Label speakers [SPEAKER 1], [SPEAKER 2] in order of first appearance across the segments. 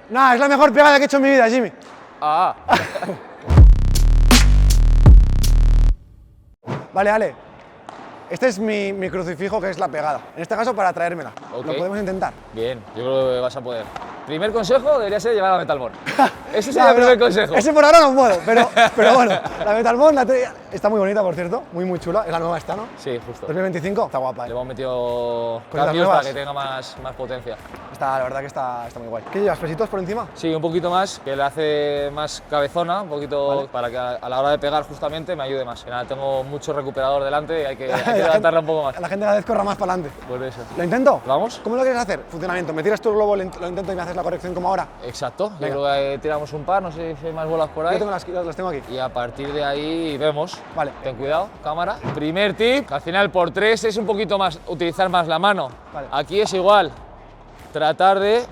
[SPEAKER 1] Nah, es la mejor pegada que he hecho en mi vida, Jimmy.
[SPEAKER 2] Ah.
[SPEAKER 1] Vale, Ale. Este es mi crucifijo, que es la pegada. En este caso, para traérmela.
[SPEAKER 2] Ok.
[SPEAKER 1] Lo podemos intentar.
[SPEAKER 2] Bien, yo creo que vas a poder. Primer consejo debería ser llevar la Metalmon. Ese sería el primer consejo.
[SPEAKER 1] Ese por ahora no puedo, pero bueno. La Metalmon está muy bonita, por cierto. Muy chula. Es la nueva esta, ¿no?
[SPEAKER 2] Sí, justo.
[SPEAKER 1] 2025. Está guapa,
[SPEAKER 2] Le hemos metido
[SPEAKER 1] Cositas
[SPEAKER 2] cambios
[SPEAKER 1] nuevas.
[SPEAKER 2] para que tenga más potencia.
[SPEAKER 1] La verdad que está muy guay. ¿Qué llevas? ¿Pesitos por encima?
[SPEAKER 2] Sí, un poquito más, que le hace más cabezona, un poquito para que a la hora de pegar justamente me ayude más. Que nada, tengo mucho recuperador delante y hay que levantarla un poco más.
[SPEAKER 1] La gente cada vez corra más para adelante.
[SPEAKER 2] Por eso.
[SPEAKER 1] ¿Lo intento?
[SPEAKER 2] ¿Vamos?
[SPEAKER 1] ¿Cómo lo quieres hacer? Funcionamiento. ¿Me tiras tú el globo, lo intento y me haces la corrección como ahora?
[SPEAKER 2] Exacto, yo
[SPEAKER 1] Venga.
[SPEAKER 2] creo que tiramos un par, no sé si hay más bolas por ahí.
[SPEAKER 1] Yo tengo las tengo aquí.
[SPEAKER 2] Y a partir de ahí vemos.
[SPEAKER 1] Vale.
[SPEAKER 2] Ten cuidado, cámara. Primer tip, que al final por 3 es un poquito más, utilizar más la mano.
[SPEAKER 1] Vale.
[SPEAKER 2] Aquí es igual, tratar de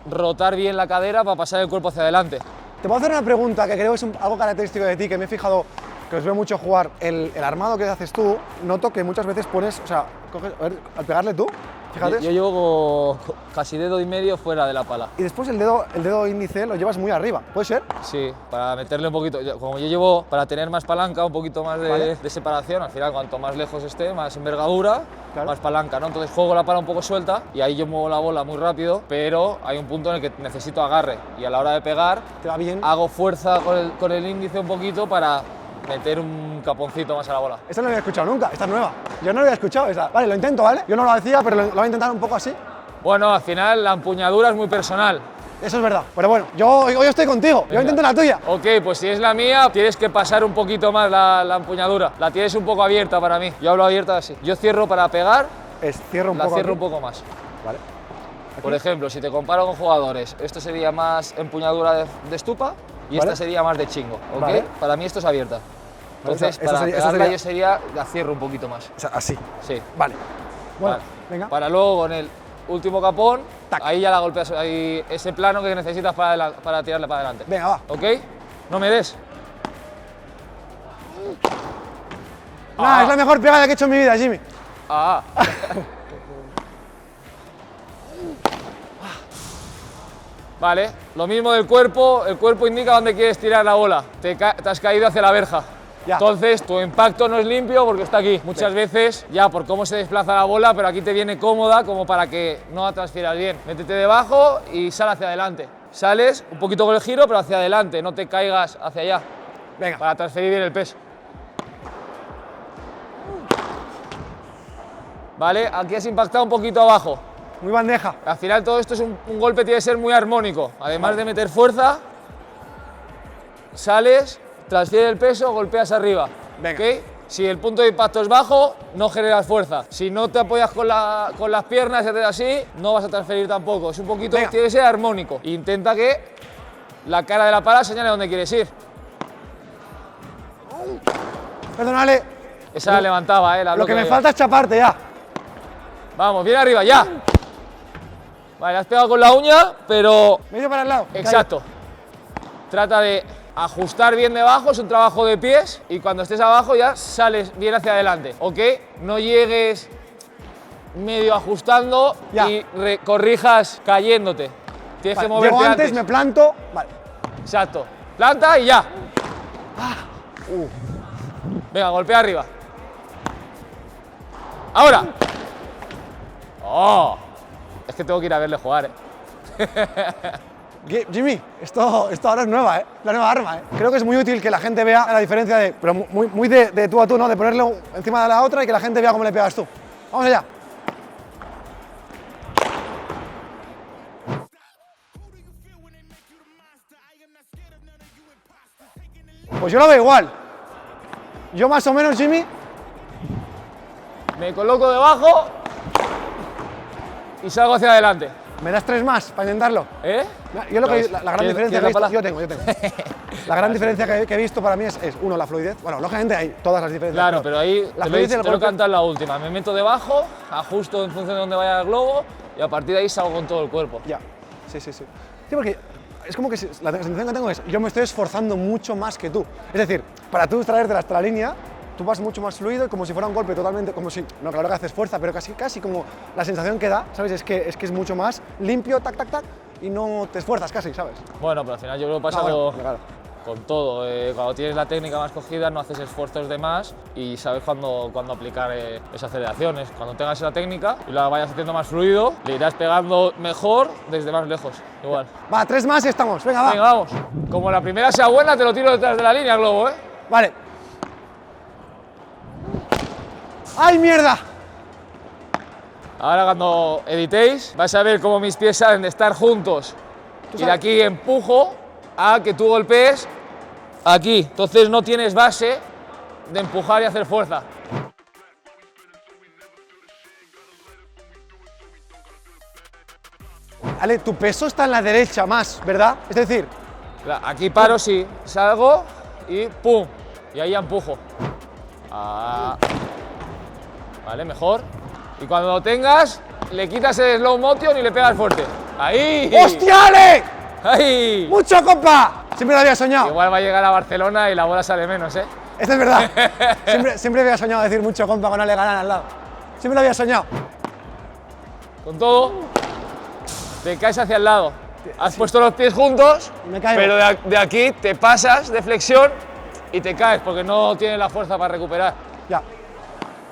[SPEAKER 2] rotar bien la cadera para pasar el cuerpo hacia adelante.
[SPEAKER 1] Te puedo hacer una pregunta que creo que es algo característico de ti, que me he fijado que os veo mucho jugar. El armado que haces tú, noto que muchas veces pones, o sea, coges, a ver, al pegarle tú, fíjate.
[SPEAKER 2] Yo llevo casi dedo y medio fuera de la pala.
[SPEAKER 1] Y después el dedo índice lo llevas muy arriba, ¿puede ser?
[SPEAKER 2] Sí, para meterle un poquito, como yo llevo, para tener más palanca, un poquito más
[SPEAKER 1] Vale.
[SPEAKER 2] de separación, al final cuanto más lejos esté, más envergadura,
[SPEAKER 1] Claro.
[SPEAKER 2] más palanca, ¿no? Entonces juego la pala un poco suelta y ahí yo muevo la bola muy rápido, pero hay un punto en el que necesito agarre y a la hora de pegar
[SPEAKER 1] Te va bien.
[SPEAKER 2] hago fuerza con el índice un poquito para meter un caponcito más a la bola.
[SPEAKER 1] Esta no la había escuchado nunca, esta es nueva. Yo no la había escuchado esa. Vale, lo intento, ¿vale? Yo no lo hacía, pero lo voy a intentar un poco así.
[SPEAKER 2] Bueno, al final la empuñadura es muy personal.
[SPEAKER 1] Eso es verdad. Pero bueno, yo hoy estoy contigo. Yo
[SPEAKER 2] Venga.
[SPEAKER 1] intento la tuya.
[SPEAKER 2] Ok, pues si es la mía, tienes que pasar un poquito más la empuñadura. La tienes un poco abierta para mí. Yo hablo abierta así. Yo cierro para pegar,
[SPEAKER 1] Cierro un
[SPEAKER 2] la
[SPEAKER 1] poco
[SPEAKER 2] cierro
[SPEAKER 1] aquí.
[SPEAKER 2] un poco más.
[SPEAKER 1] Vale.
[SPEAKER 2] Por ejemplo, si te comparo con jugadores, esto sería más empuñadura de estupa y
[SPEAKER 1] Vale.
[SPEAKER 2] esta sería más de chingo, ¿ok?
[SPEAKER 1] Vale.
[SPEAKER 2] Para mí esto es abierta. Entonces,
[SPEAKER 1] Eso
[SPEAKER 2] para
[SPEAKER 1] sería-
[SPEAKER 2] pegarla yo sería, la cierro un poquito más.
[SPEAKER 1] O sea, así.
[SPEAKER 2] Sí.
[SPEAKER 1] Vale. Bueno,
[SPEAKER 2] Vale.
[SPEAKER 1] venga.
[SPEAKER 2] Para luego con el último capón,
[SPEAKER 1] Tac.
[SPEAKER 2] ahí ya la golpeas, ahí ese plano que necesitas para tirarle para adelante.
[SPEAKER 1] Venga, va.
[SPEAKER 2] ¿Ok? No me des.
[SPEAKER 1] Nah, es la mejor pegada que he hecho en mi vida, Jimmy.
[SPEAKER 2] Ah. Vale, lo mismo del cuerpo, el cuerpo indica dónde quieres tirar la bola. Te has caído hacia la verja.
[SPEAKER 1] Ya.
[SPEAKER 2] Entonces, tu impacto no es limpio porque está aquí. Muchas veces, ya por cómo se desplaza la bola, pero aquí te viene cómoda como para que no la transfieras bien. Métete debajo y sal hacia adelante. Sales un poquito con el giro, pero hacia adelante, no te caigas hacia allá
[SPEAKER 1] Venga.
[SPEAKER 2] para transferir bien el peso. Vale, aquí has impactado un poquito abajo.
[SPEAKER 1] Muy bandeja.
[SPEAKER 2] Al final todo esto es un golpe tiene que ser muy armónico. Además de meter fuerza, sales, transfieres el peso, golpeas arriba.
[SPEAKER 1] Venga.
[SPEAKER 2] ¿Ok? Si el punto de impacto es bajo, no generas fuerza. Si no te apoyas con las piernas y haces así, no vas a transferir tampoco. Es un poquito,
[SPEAKER 1] Venga.
[SPEAKER 2] tiene que ser armónico. Intenta que la cara de la pala señale dónde quieres ir.
[SPEAKER 1] Perdónale.
[SPEAKER 2] Esa la levantaba, la
[SPEAKER 1] Lo que me
[SPEAKER 2] bloqueo.
[SPEAKER 1] falta es chaparte ya.
[SPEAKER 2] Vamos, bien arriba, ya. Vale, has pegado con la uña, pero
[SPEAKER 1] Medio para el lado.
[SPEAKER 2] exacto. Trata de ajustar bien debajo, es un trabajo de pies y cuando estés abajo ya sales bien hacia adelante, ¿ok? No llegues medio ajustando
[SPEAKER 1] Ya.
[SPEAKER 2] y corrijas cayéndote. Tienes
[SPEAKER 1] Vale,
[SPEAKER 2] que moverte
[SPEAKER 1] llego antes, me planto. Vale.
[SPEAKER 2] Exacto. Planta y ya. Venga, golpea arriba. Ahora. Oh. Es que tengo que ir a verle jugar,
[SPEAKER 1] Jimmy, esto ahora es nueva, ¿eh? La nueva arma, ¿eh? Creo que es muy útil que la gente vea la diferencia de... Pero muy de tú a tú, ¿no? De ponerlo encima de la otra y que la gente vea cómo le pegas tú. Vamos allá. Pues yo lo veo igual. Yo más o menos, Jimmy,
[SPEAKER 2] Me coloco debajo y salgo hacia adelante.
[SPEAKER 1] me das 3 más para intentarlo.
[SPEAKER 2] ¿Eh?
[SPEAKER 1] Yo lo que, la gran
[SPEAKER 2] ¿Quieres-
[SPEAKER 1] diferencia que he
[SPEAKER 2] quieres la
[SPEAKER 1] visto,
[SPEAKER 2] pala?
[SPEAKER 1] yo tengo. La gran diferencia que he visto para mí es, uno, la fluidez. Bueno, lógicamente hay todas las diferencias.
[SPEAKER 2] Claro, pero ahí
[SPEAKER 1] la
[SPEAKER 2] te lo
[SPEAKER 1] fluidez del
[SPEAKER 2] he
[SPEAKER 1] golpe-
[SPEAKER 2] cantado en la última. Me meto debajo, ajusto en función de dónde vaya el globo y a partir de ahí salgo con todo el cuerpo.
[SPEAKER 1] Ya, sí. Sí, porque es como que la sensación que tengo es, yo me estoy esforzando mucho más que tú. Es decir, para tú traerte hasta la línea, tú vas mucho más fluido y como si fuera un golpe totalmente, como si, no, claro que haces fuerza, pero casi como la sensación que da, ¿sabes? Es que es mucho más limpio, tac, tac, tac, y no te esfuerzas casi, ¿sabes?
[SPEAKER 2] Bueno, pero al final yo creo que pasa con todo. Cuando tienes la técnica más cogida no haces esfuerzos de más y sabes cuándo aplicar esas aceleraciones. Cuando tengas la técnica y la vayas haciendo más fluido, le irás pegando mejor desde más lejos, igual.
[SPEAKER 1] Va, 3 más y estamos, venga, va.
[SPEAKER 2] Venga, vamos. Como la primera sea buena, te lo tiro detrás de la línea, Globo, ¿eh?
[SPEAKER 1] Vale. ¡Ay, mierda!
[SPEAKER 2] Ahora cuando editéis vais a ver cómo mis pies salen de estar juntos y de aquí empujo a que tú golpees aquí. Entonces no tienes base de empujar y hacer fuerza.
[SPEAKER 1] Ale, tu peso está en la derecha más, ¿verdad? Es decir,
[SPEAKER 2] Aquí paro, sí, salgo y ¡pum! Y ahí ya empujo. Vale, mejor. Y cuando lo tengas, le quitas el slow motion y le pegas fuerte. ¡Ahí!
[SPEAKER 1] ¡hostia, Ale!
[SPEAKER 2] ¡Ahí!
[SPEAKER 1] ¡Mucho, compa! Siempre lo había soñado.
[SPEAKER 2] Igual va a llegar a Barcelona y la bola sale menos, ¿eh?
[SPEAKER 1] Esto es verdad. siempre había soñado decir mucho, compa, con Ale Galán al lado. Siempre lo había soñado.
[SPEAKER 2] Con todo, te caes hacia el lado. Has puesto los pies juntos,
[SPEAKER 1] Me caigo.
[SPEAKER 2] pero de aquí te pasas de flexión y te caes porque no tienes la fuerza para recuperar.
[SPEAKER 1] Ya.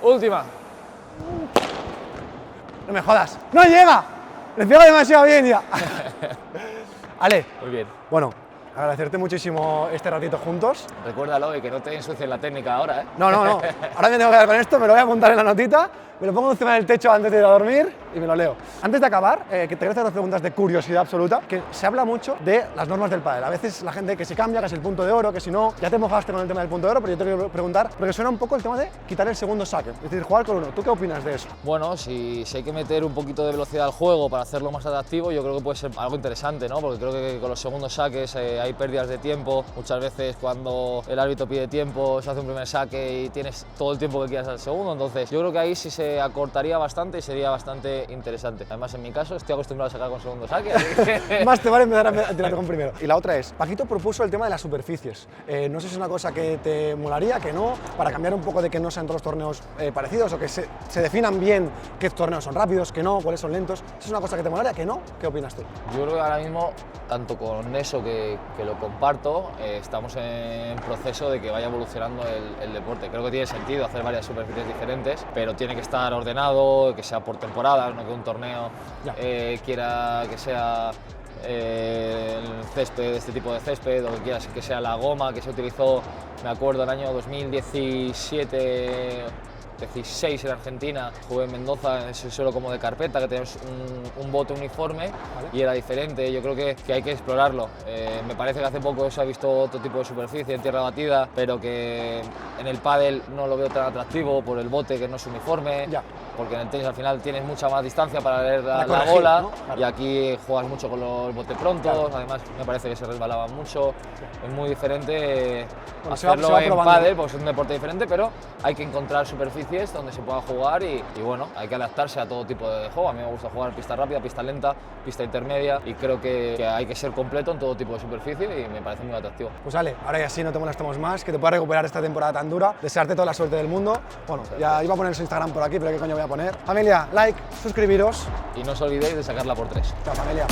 [SPEAKER 2] Última.
[SPEAKER 1] No me jodas. ¡No llega! Le pego demasiado bien ya. Ale,
[SPEAKER 2] Muy bien.
[SPEAKER 1] bueno, agradecerte muchísimo este ratito juntos.
[SPEAKER 2] Recuérdalo y que no te ensucies la técnica ahora, ¿eh?
[SPEAKER 1] No. Ahora me tengo que dar con esto, me lo voy a apuntar en la notita, me lo pongo encima del techo antes de ir a dormir y me lo leo. Antes de acabar, que te quiero hacer 2 preguntas de curiosidad absoluta, que se habla mucho de las normas del pádel. A veces la gente que si cambia, que es el punto de oro, que si no, ya te mojaste con el tema del punto de oro, pero yo te quiero preguntar, porque suena un poco el tema de quitar el segundo saque, es decir, jugar con uno. ¿Tú qué opinas de eso?
[SPEAKER 2] Bueno, si hay que meter un poquito de velocidad al juego para hacerlo más atractivo, yo creo que puede ser algo interesante, ¿no? Porque creo que con los segundos saques hay pérdidas de tiempo. Muchas veces cuando el árbitro pide tiempo, se hace un primer saque y tienes todo el tiempo que quieras al segundo. Entonces, yo creo que ahí sí se acortaría bastante y sería bastante interesante. Además, en mi caso, estoy acostumbrado a sacar con segundo saque, así que...
[SPEAKER 1] Más te vale empezar a tirar con primero. Y la otra es, Paquito propuso el tema de las superficies. No sé si es una cosa que te molaría, que no, para cambiar un poco de que no sean todos los torneos parecidos o que se definan bien qué torneos son rápidos, que no, cuáles son lentos. ¿Eso es una cosa que te molaría, que no? ¿Qué opinas tú?
[SPEAKER 2] Yo creo que ahora mismo, tanto con eso que lo comparto, estamos en proceso de que vaya evolucionando el deporte. Creo que tiene sentido hacer varias superficies diferentes, pero tiene que estar ordenado, que sea por temporada, no que un torneo quiera que sea el césped, este tipo de césped, o que quieras que sea la goma que se utilizó, me acuerdo, el año 2017. 16 en Argentina, jugué en Mendoza, eso solo como de carpeta, que tenemos un bote uniforme, ¿vale? Y era diferente. Yo creo que hay que explorarlo. Me parece que hace poco se ha visto otro tipo de superficie en tierra batida, pero que en el pádel no lo veo tan atractivo por el bote que no es uniforme, porque en el tenis al final tienes mucha más distancia para leer la bola, ¿no? Claro. Y aquí juegas mucho con los botes prontos, además me parece que se resbalaban mucho, es muy diferente hacerlo en pádel, porque es un deporte diferente, pero hay que encontrar superficies donde se pueda jugar y bueno, hay que adaptarse a todo tipo de juego. A mí me gusta jugar pista rápida, pista lenta, pista intermedia y creo que hay que ser completo en todo tipo de superficie y me parece muy atractivo.
[SPEAKER 1] Pues Ale, ahora ya sí no te molestamos más, que te puedas recuperar esta temporada tan dura, desearte toda la suerte del mundo. Bueno, ya iba a poner su Instagram por aquí, pero ¿qué coño voy a poner? Familia, like, suscribiros.
[SPEAKER 2] Y no os olvidéis de sacarla por 3.
[SPEAKER 1] Chao, familia.